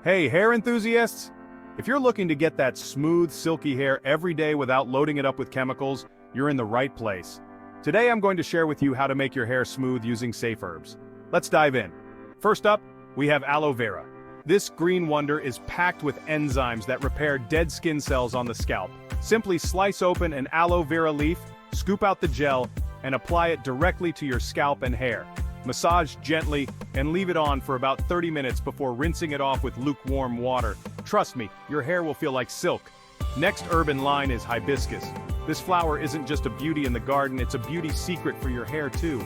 Hey, hair enthusiasts! If you're looking to get that smooth, silky hair every day without loading it up with chemicals, you're in the right place. Today I'm going to share with you how to make your hair smooth using safe herbs. Let's dive in. First up, we have aloe vera. This green wonder is packed with enzymes that repair dead skin cells on the scalp. Simply slice open an aloe vera leaf, scoop out the gel, and apply it directly to your scalp and hair. Massage gently and leave it on for about 30 minutes before rinsing it off with lukewarm water. Trust me, your hair will feel like silk. Next herb in line is hibiscus. This flower isn't just a beauty in the garden, it's a beauty secret for your hair too.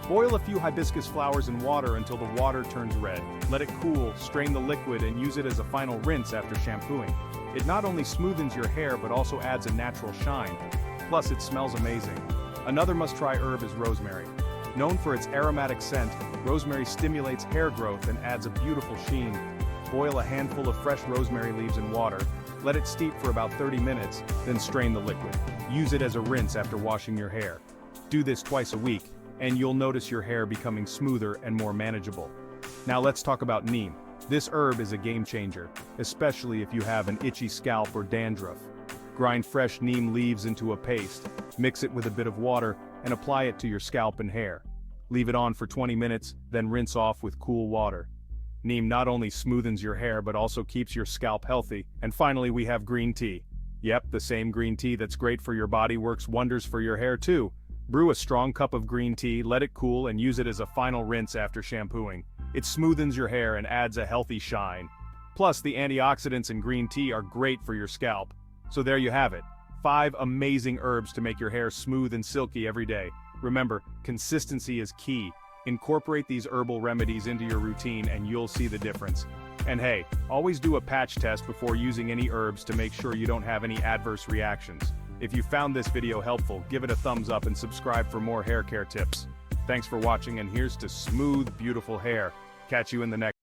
Boil a few hibiscus flowers in water until the water turns red. Let it cool, strain the liquid, and use it as a final rinse after shampooing. It not only smoothens your hair but also adds a natural shine. Plus, it smells amazing. Another must-try herb is rosemary. Known for its aromatic scent, rosemary stimulates hair growth and adds a beautiful sheen. Boil a handful of fresh rosemary leaves in water, let it steep for about 30 minutes, then strain the liquid. Use it as a rinse after washing your hair. Do this twice a week, and you'll notice your hair becoming smoother and more manageable. Now let's talk about neem. This herb is a game changer, especially if you have an itchy scalp or dandruff. Grind fresh neem leaves into a paste, mix it with a bit of water, and apply it to your scalp and hair. Leave it on for 20 minutes, then rinse off with cool water. Neem not only smoothens your hair but also keeps your scalp healthy. And finally, we have green tea. Yep, the same green tea that's great for your body works wonders for your hair too. Brew a strong cup of green tea, let it cool, and use it as a final rinse after shampooing. It smoothens your hair and adds a healthy shine. Plus, the antioxidants in green tea are great for your scalp. So there you have it. 5 amazing herbs to make your hair smooth and silky every day. Remember, consistency is key. Incorporate these herbal remedies into your routine and you'll see the difference. And hey, always do a patch test before using any herbs to make sure you don't have any adverse reactions. If you found this video helpful, give it a thumbs up and subscribe for more hair care tips. Thanks for watching, and here's to smooth, beautiful hair. Catch you in the next